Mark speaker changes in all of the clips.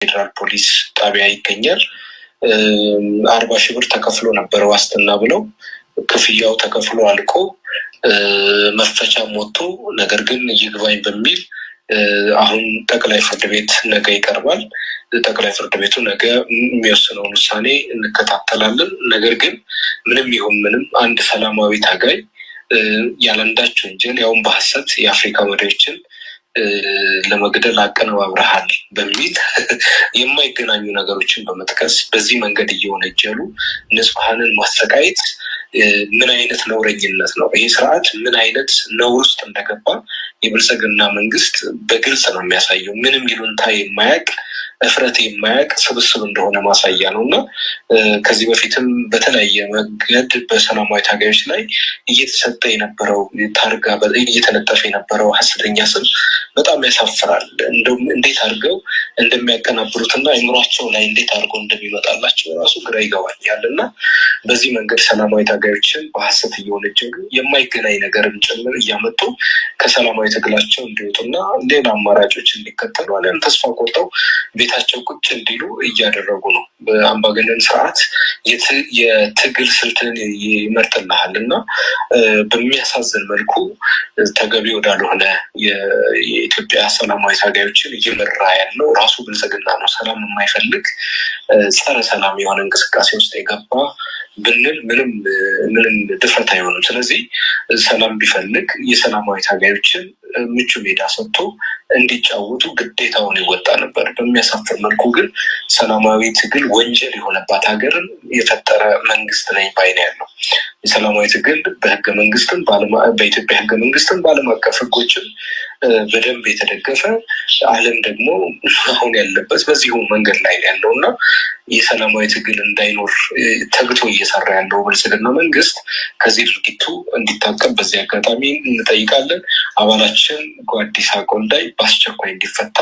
Speaker 1: ፌደራል ፖሊስ ጣቢያ ይገኛል። 40,000 ብር ተከፍሎ ነበር ዋስትና ብለው ክፍያው ተከፍሎ አልቆ መፈቻም ወጥቶ ነገር ግን ይግባኝ በሚል አሁን ጠቅላይ ፍርድ ቤት ነገ ይቀርባል። ጠቅላይ ፍርድ ቤቱ ነገ የሚወስነውን ውሳኔ እንከታተላለን። ነገር ግን ምንም ይሁን ምንም አንድ ሰላማዊ ታጋይ ያለአንዳች ወንጀል ያውም በሐሰት የአፍሪካ መሪዎችን ለመግደል አቀነባብረሃል በሚል የማይገናኙ ነገሮችን በመጥቀስ በዚህ መንገድ እየወነጀሉ ንጹሐንን ማሰቃየት ምን አይነት ነውረኝነት ነው? ይህ ስርዓት ምን አይነት ነውር ውስጥ እንደገባ የብልጽግና መንግስት በግልጽ ነው የሚያሳየው። ምንም ይሉንታ የማያውቅ እፍረት የማያውቅ ስብስብ እንደሆነ ማሳያ ነው እና ከዚህ በፊትም በተለያየ መንገድ በሰላማዊ ታጋዮች ላይ እየተሰጠ የነበረው ታርጋ እየተለጠፈ የነበረው ሀሰተኛ ስም በጣም ያሳፍራል። እንደውም እንዴት አድርገው እንደሚያቀናብሩትና አይምሯቸው ላይ እንዴት አድርገው እንደሚመጣላቸው ራሱ ግራ ይገባኛል እና በዚህ መንገድ ሰላማዊ ታጋዮችን በሀሰት እየወነጀሉ የማይገናኝ ነገርም ጭምር እያመጡ ከሰላማዊ ትግላቸው እንዲወጡና ሌላ አማራጮች እንዲከተሉ አሊያም ተስፋ ቆርጠው ቤታቸው ቁጭ እንዲሉ እያደረጉ ነው። በአምባገነን ስርዓት የትግል ስልትን ይመርጥልሃል እና በሚያሳዝን መልኩ ተገቢ ወዳልሆነ የኢትዮጵያ ሰላማዊ ታጋዮችን እየመራ ያለው ራሱ ብልጽግና ነው። ሰላም የማይፈልግ ጸረ ሰላም የሆነ እንቅስቃሴ ውስጥ የገባ ብንል ምንም ድፍረት አይሆንም። ስለዚህ ሰላም ቢፈልግ የሰላማዊ ታጋዮችን ምቹ ሜዳ ሰጥቶ እንዲጫወቱ ግዴታውን ይወጣ ነበር። በሚያሳፍር መልኩ ግን ሰላማዊ ትግል ወንጀል የሆነባት ሀገርን የፈጠረ መንግስት ነኝ ባይ ነው ያለው። የሰላማዊ ትግል በህገ መንግስትም በኢትዮጵያ ህገ መንግስትም በዓለም አቀፍ ህጎችም በደንብ የተደገፈ ዓለም ደግሞ አሁን ያለበት በዚሁ መንገድ ላይ ያለው እና የሰላማዊ ትግል እንዳይኖር ተግቶ እየሰራ ያለው ብልጽግና መንግስት ከዚህ ድርጊቱ እንዲታቀብ በዚህ አጋጣሚ እንጠይቃለን። አባላችን ጓዲሳ ቆንዳይ በአስቸኳይ እንዲፈታ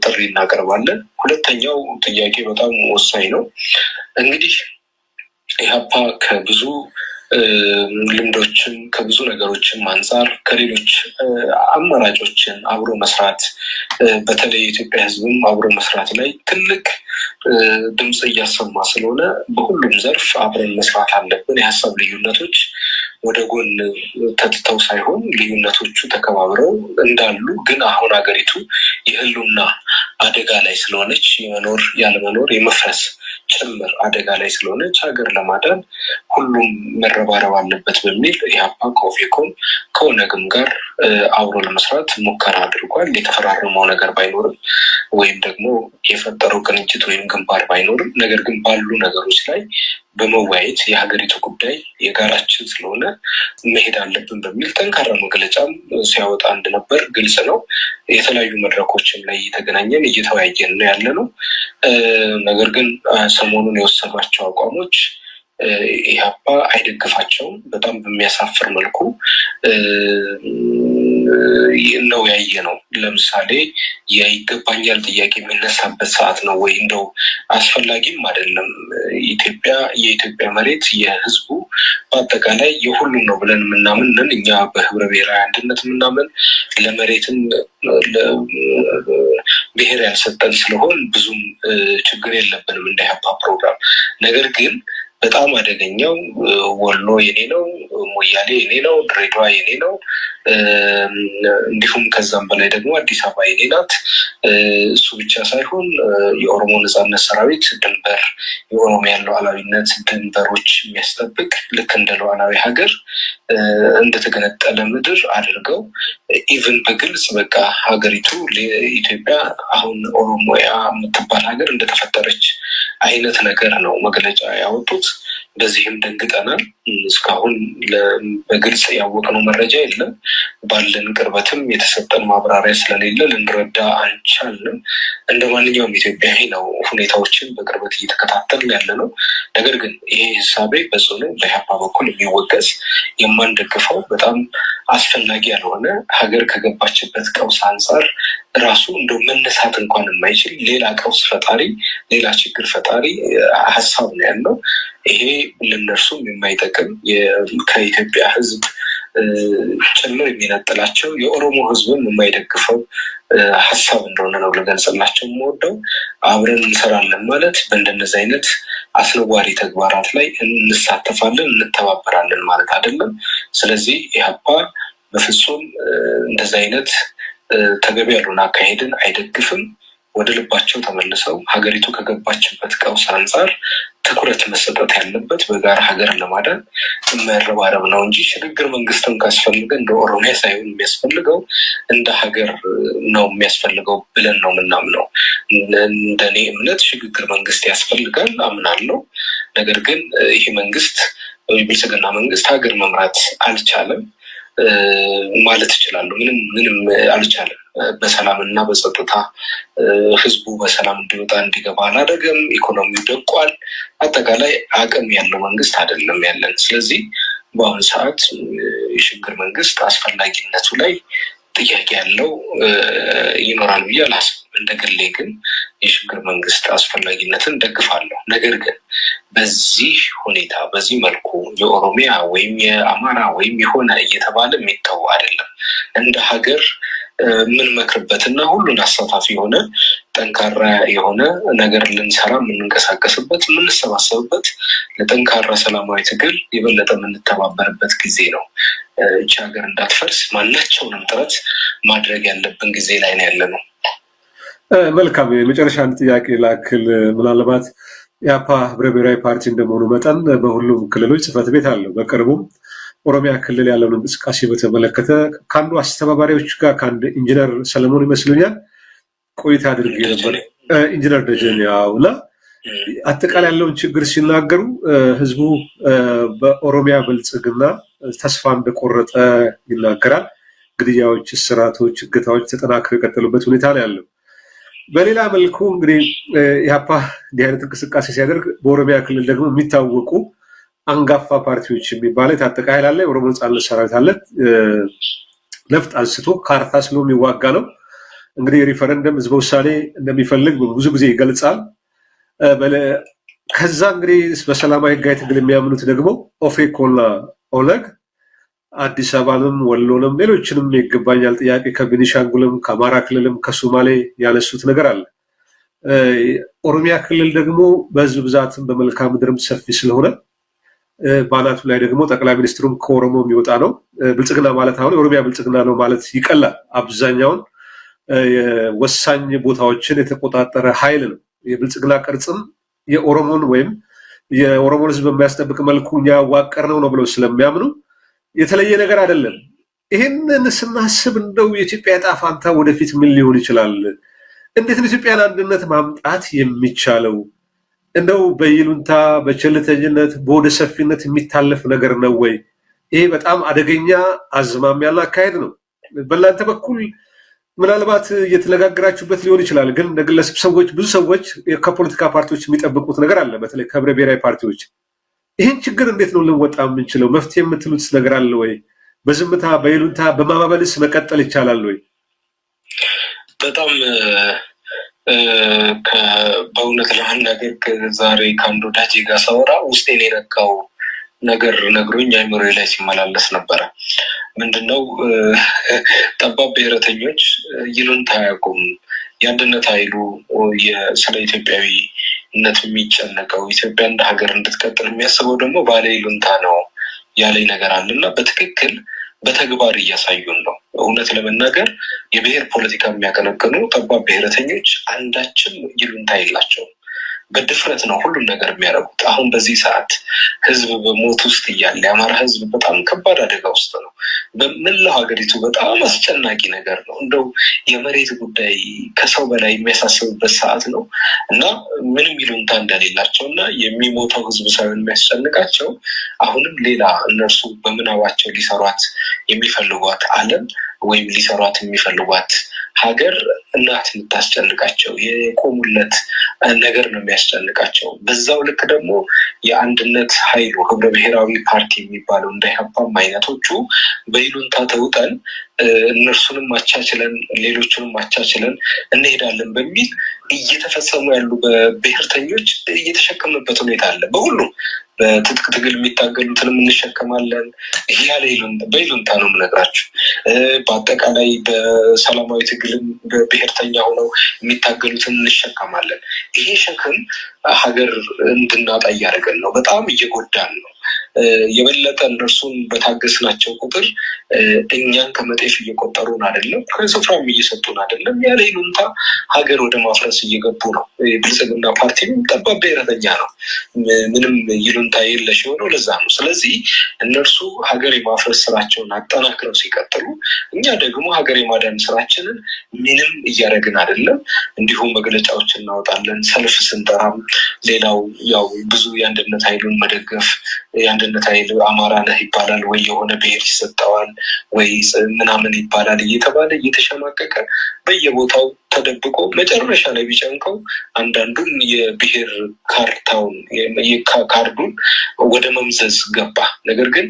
Speaker 1: ጥሪ እናቀርባለን። ሁለተኛው ጥያቄ በጣም ወሳኝ ነው። እንግዲህ ኢህአፓ ከብዙ ልምዶችም ከብዙ ነገሮችም አንጻር ከሌሎች አማራጮችን አብሮ መስራት በተለይ የኢትዮጵያ ህዝብም አብሮ መስራት ላይ ትልቅ ድምፅ እያሰማ ስለሆነ በሁሉም ዘርፍ አብረን መስራት አለብን። የሀሳብ ልዩነቶች ወደ ጎን ተትተው ሳይሆን ልዩነቶቹ ተከባብረው እንዳሉ ግን አሁን ሀገሪቱ የህልውና አደጋ ላይ ስለሆነች የመኖር ያለመኖር የመፍረስ ጭምር አደጋ ላይ ስለሆነች ሀገር ለማዳን ሁሉም መረባረብ አለበት በሚል ኢህአፓ ከኦፌኮም ከኦነግም ጋር አብሮ ለመስራት ሙከራ አድርጓል። የተፈራረመው ነገር ባይኖርም ወይም ደግሞ የፈጠረው ቅንጅት ወይም ግንባር ባይኖርም ነገር ግን ባሉ ነገሮች ላይ በመወያየት የሀገሪቱ ጉዳይ የጋራችን ስለሆነ መሄድ አለብን በሚል ጠንካራ መግለጫም ሲያወጣ እንደነበር ግልጽ ነው። የተለያዩ መድረኮችን ላይ እየተገናኘን እየተወያየን ነው ያለ ነው። ነገር ግን ሰሞኑን የወሰዷቸው አቋሞች ኢህአፓ አይደግፋቸውም። በጣም በሚያሳፍር መልኩ ነው ያየ ነው። ለምሳሌ የይገባኛል ጥያቄ የሚነሳበት ሰዓት ነው ወይ? እንደው አስፈላጊም አይደለም። የኢትዮጵያ መሬት የህዝቡ በአጠቃላይ የሁሉም ነው ብለን የምናምን እኛ በህብረ ብሔራዊ አንድነት የምናምን ለመሬትም ብሔር ያልሰጠን ስለሆን ብዙም ችግር የለብንም እንደ ኢህአፓ ፕሮግራም። ነገር ግን በጣም አደገኛው ወሎ የኔ ነው፣ ሞያሌ የኔ ነው፣ ድሬዳዋ የኔ ነው፣ እንዲሁም ከዛም በላይ ደግሞ አዲስ አበባ የኔ ናት። እሱ ብቻ ሳይሆን የኦሮሞ ነጻነት ሰራዊት ድንበር የኦሮሚያ ሉዓላዊነት ድንበሮች የሚያስጠብቅ ልክ እንደ ሉዓላዊ ሀገር እንደተገነጠለ ምድር አድርገው ኢቭን በግልጽ በቃ ሀገሪቱ ኢትዮጵያ አሁን ኦሮሚያ የምትባል ሀገር እንደተፈጠረች አይነት ነገር ነው መግለጫ ያወጡት። በዚህም ደንግጠናል። እስካሁን በግልጽ ያወቅነው መረጃ የለም። ባለን ቅርበትም የተሰጠን ማብራሪያ ስለሌለ ልንረዳ አንቻልንም። እንደ ማንኛውም ኢትዮጵያዊ ነው ሁኔታዎችን በቅርበት እየተከታተልን ያለ ነው። ነገር ግን ይሄ ህሳቤ በጽኑ በኢህአፓ በኩል የሚወገዝ የማንደግፈው በጣም አስፈላጊ ያልሆነ ሀገር ከገባችበት ቀውስ አንጻር ራሱ እንደው መነሳት እንኳን የማይችል ሌላ ቀውስ ፈጣሪ ሌላ ችግር ፈጣሪ ሀሳብ ነው ያለው። ይሄ ለነርሱም የማይጠቅም ከኢትዮጵያ ህዝብ ጭምር የሚነጥላቸው የኦሮሞ ህዝብም የማይደግፈው ሀሳብ እንደሆነ ነው ልገልጽላቸው የምወደው። አብረን እንሰራለን ማለት በእንደነዚህ አይነት አስነዋሪ ተግባራት ላይ እንሳተፋለን፣ እንተባበራለን ማለት አይደለም። ስለዚህ ኢህአፓ በፍጹም እንደዚህ አይነት ተገቢ ያልሆነ አካሄድን አይደግፍም። ወደ ልባቸው ተመልሰው ሀገሪቱ ከገባችበት ቀውስ አንጻር ትኩረት መሰጠት ያለበት በጋራ ሀገር ለማዳን መረባረብ ነው እንጂ ሽግግር መንግስትም ካስፈልገ እንደ ኦሮሚያ ሳይሆን የሚያስፈልገው እንደ ሀገር ነው የሚያስፈልገው ብለን ነው ምናምነው። እንደኔ እምነት ሽግግር መንግስት ያስፈልጋል አምናለሁ። ነገር ግን ይሄ መንግስት ብልጽግና መንግስት ሀገር መምራት አልቻለም ማለት ይችላሉ። ምንም አልቻለም። በሰላም እና በጸጥታ ህዝቡ በሰላም እንዲወጣ እንዲገባ አላደረገም። ኢኮኖሚው ደቋል። አጠቃላይ አቅም ያለው መንግስት አይደለም ያለን። ስለዚህ በአሁኑ ሰዓት የሽግግር መንግስት አስፈላጊነቱ ላይ ጥያቄ ያለው ይኖራል ብዬ አላስብም። እንደግሌ ግን የሽግግር መንግስት አስፈላጊነትን ደግፋለሁ። ነገር ግን በዚህ ሁኔታ በዚህ መልኩ የኦሮሚያ ወይም የአማራ ወይም የሆነ እየተባለ የሚተው አይደለም። እንደ ሀገር የምንመክርበትና ሁሉን አሳታፊ የሆነ ጠንካራ የሆነ ነገር ልንሰራ የምንንቀሳቀስበት የምንሰባሰብበት ለጠንካራ ሰላማዊ ትግል የበለጠ የምንተባበርበት ጊዜ ነው። እቺ ሀገር እንዳትፈርስ ማናቸውንም ጥረት ማድረግ ያለብን ጊዜ ላይ ነው ያለ ነው።
Speaker 2: መልካም። የመጨረሻ አንድ ጥያቄ ላክል። ምናልባት ኢህአፓ ህብረ ብሔራዊ ፓርቲ እንደመሆኑ መጠን በሁሉም ክልሎች ጽህፈት ቤት አለው። በቅርቡም ኦሮሚያ ክልል ያለውን እንቅስቃሴ በተመለከተ ከአንዱ አስተባባሪዎች ጋር ከአንድ ኢንጂነር ሰለሞን ይመስሉኛል ቆይታ አድርጌ ነበር። ኢንጂነር ደጀን ያውና አጠቃላይ ያለውን ችግር ሲናገሩ ህዝቡ በኦሮሚያ ብልጽግና ተስፋ እንደቆረጠ ይናገራል። ግድያዎች፣ እስራቶች፣ እገታዎች ተጠናክረው የቀጠሉበት ሁኔታ ነው ያለው። በሌላ መልኩ እንግዲህ ኢህአፓ እንዲህ አይነት እንቅስቃሴ ሲያደርግ በኦሮሚያ ክልል ደግሞ የሚታወቁ አንጋፋ ፓርቲዎች የሚባለው የታጠቀ ኃይል አለ፣ የኦሮሞ ነጻነት ሰራዊት አለ። ነፍጥ አንስቶ ካርታ ስሎ የሚዋጋ ነው። እንግዲህ ሪፈረንደም ህዝበ ውሳኔ እንደሚፈልግ ብዙ ጊዜ ይገልጻል። ከዛ እንግዲህ በሰላማዊ ህጋዊ ትግል የሚያምኑት ደግሞ ኦፌኮና ኦነግ አዲስ አበባንም ወሎንም ሌሎችንም ይገባኛል ጥያቄ ከቤኒሻንጉልም ከአማራ ክልልም ከሶማሌ ያነሱት ነገር አለ። ኦሮሚያ ክልል ደግሞ በህዝብ ብዛትም በመልክዓ ምድርም ሰፊ ስለሆነ በአናቱ ላይ ደግሞ ጠቅላይ ሚኒስትሩም ከኦሮሞ የሚወጣ ነው። ብልጽግና ማለት አሁን የኦሮሚያ ብልጽግና ነው ማለት ይቀላል። አብዛኛውን ወሳኝ ቦታዎችን የተቆጣጠረ ኃይል ነው። የብልጽግና ቅርጽም የኦሮሞን ወይም የኦሮሞን ህዝብ በሚያስጠብቅ መልኩ እኛ ያዋቀርነው ነው ብለው ስለሚያምኑ የተለየ ነገር አይደለም። ይህንን ስናስብ እንደው የኢትዮጵያ ዕጣ ፈንታ ወደፊት ምን ሊሆን ይችላል? እንዴት ነው ኢትዮጵያን አንድነት ማምጣት የሚቻለው? እንደው በይሉንታ በቸልተኝነት በወደ ሰፊነት የሚታለፍ ነገር ነው ወይ? ይሄ በጣም አደገኛ አዝማሚያና አካሄድ ነው። በእናንተ በኩል ምናልባት እየተነጋገራችሁበት ሊሆን ይችላል። ግን እንደ ግለሰብ ሰዎች ብዙ ሰዎች ከፖለቲካ ፓርቲዎች የሚጠብቁት ነገር አለ። በተለይ ከህብረ ብሔራዊ ፓርቲዎች ይህን ችግር እንዴት ነው ልንወጣ የምንችለው? መፍትሄ የምትሉት ነገር አለ ወይ? በዝምታ በይሉንታ በማባበልስ መቀጠል ይቻላል ወይ?
Speaker 1: በጣም በእውነት ለመናገር ዛሬ ከአንድ ወዳጄ ጋር ሳወራ ውስጤን የነካው ነገር ነግሮኝ አይምሮዬ ላይ ሲመላለስ ነበረ። ምንድነው ጠባብ ብሔረተኞች ይሉንታ አያውቁም። የአንድነት ኃይሉ ስለ ኢትዮጵያዊነት የሚጨነቀው ኢትዮጵያ እንደ ሀገር እንድትቀጥል የሚያስበው ደግሞ ባለ ይሉንታ ነው ያለኝ ነገር አለና በትክክል በተግባር እያሳዩን ነው። እውነት ለመናገር የብሔር ፖለቲካ የሚያቀነቅኑ ጠባብ ብሔረተኞች አንዳችም ይሉንታ የላቸውም። በድፍረት ነው ሁሉም ነገር የሚያደርጉት። አሁን በዚህ ሰዓት ህዝብ በሞት ውስጥ እያለ የአማራ ህዝብ በጣም ከባድ አደጋ ውስጥ ነው። በመላው ሀገሪቱ በጣም አስጨናቂ ነገር ነው። እንደው የመሬት ጉዳይ ከሰው በላይ የሚያሳስብበት ሰዓት ነው እና ምንም ይሉንታ እንደሌላቸው እና የሚሞተው ህዝብ ሳይሆን የሚያስጨንቃቸው አሁንም ሌላ እነርሱ በምናባቸው ሊሰሯት የሚፈልጓት ዓለም ወይም ሊሰሯት የሚፈልጓት ሀገር እናት የምታስጨንቃቸው የቆሙለት ነገር ነው የሚያስጨንቃቸው። በዛው ልክ ደግሞ የአንድነት ኃይሉ ህብረ ብሔራዊ ፓርቲ የሚባለው እንደ ኢህአፓም አይነቶቹ በይሉንታ ተውጠን እነርሱንም ማቻችለን ሌሎቹንም ማቻችለን እንሄዳለን በሚል እየተፈጸሙ ያሉ በብሔርተኞች እየተሸከምንበት ሁኔታ አለ። በሁሉም በትጥቅ ትግል የሚታገሉትንም እንሸከማለን። ይህ ያለ በይሉንታ ነው የምነግራችሁ። በአጠቃላይ በሰላማዊ ትግልም በብሔርተኛ ሆነው የሚታገሉትን እንሸከማለን። ይሄ ሸክም ሀገር እንድናጣ እያደረገን ነው። በጣም እየጎዳን ነው። የበለጠ እነርሱን በታገስናቸው ቁጥር እኛን ከመጤፍ እየቆጠሩን አይደለም፣ ከስፍራም እየሰጡን አይደለም። ያለ ይሉንታ ሀገር ወደ ማፍረስ እየገቡ ነው። ብልጽግና ፓርቲም ጠባብ ብሔረተኛ ነው። ምንም ይሉንታ የለሽ የሆነው ለዛ ነው። ስለዚህ እነርሱ ሀገር የማፍረስ ስራቸውን አጠናክረው ሲቀጥሉ፣ እኛ ደግሞ ሀገር የማዳን ስራችንን ምንም እያደረግን አይደለም። እንዲሁም መግለጫዎች እናወጣለን፣ ሰልፍ ስንጠራም ሌላው ያው ብዙ የአንድነት ኃይሉን መደገፍ የአንድነት ኃይል አማራ ነህ ይባላል፣ ወይ የሆነ ብሔር ይሰጠዋል፣ ወይ ምናምን ይባላል እየተባለ እየተሸማቀቀ በየቦታው ተደብቆ መጨረሻ ላይ ቢጨንቀው አንዳንዱን የብሔር ካርዱን ወደ መምዘዝ ገባ። ነገር ግን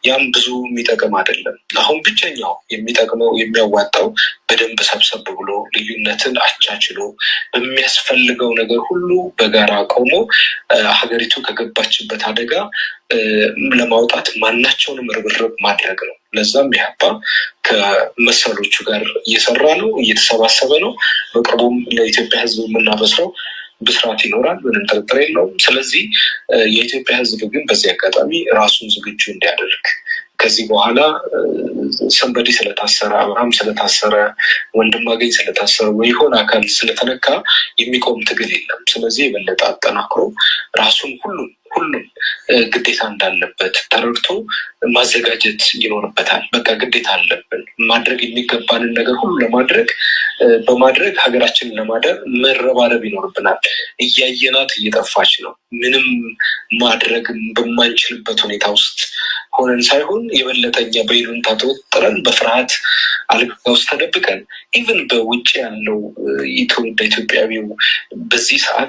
Speaker 1: ያም ብዙ የሚጠቅም አይደለም። አሁን ብቸኛው የሚጠቅመው የሚያዋጣው በደንብ ሰብሰብ ብሎ ልዩነትን አቻችሎ በሚያስፈልገው ነገር ሁሉ በጋራ ቆሞ ሀገሪቱ ከገባችበት አደጋ ለማውጣት ማናቸውንም ርብርብ ማድረግ ነው። ለዛም ኢህአፓ ከመሰሎቹ ጋር እየሰራ ነው፣ እየተሰባሰበ ነው። በቅርቡም ለኢትዮጵያ ሕዝብ የምናበስረው ብስራት ይኖራል፣ ምንም ጥርጥር የለውም። ስለዚህ የኢትዮጵያ ሕዝብ ግን በዚህ አጋጣሚ ራሱን ዝግጁ እንዲያደርግ ከዚህ በኋላ ሰንበዲ ስለታሰረ፣ አብርሃም ስለታሰረ፣ ወንድማገኝ ስለታሰረ ወይ የሆነ አካል ስለተነካ የሚቆም ትግል የለም። ስለዚህ የበለጠ አጠናክሮ ራሱን ሁሉም ግዴታ እንዳለበት ተረድቶ ማዘጋጀት ይኖርበታል። በቃ ግዴታ አለብን ማድረግ የሚገባንን ነገር ሁሉ በማድረግ ሀገራችንን ለማዳን መረባረብ ይኖርብናል። እያየናት እየጠፋች ነው። ምንም ማድረግ በማንችልበት ሁኔታ ውስጥ ሆነን ሳይሆን የበለጠኛ በይሉንታ ተወጥረን በፍርሃት አልጋ ውስጥ ተደብቀን ኢቭን በውጭ ያለው ትውልደ ኢትዮጵያዊው በዚህ ሰዓት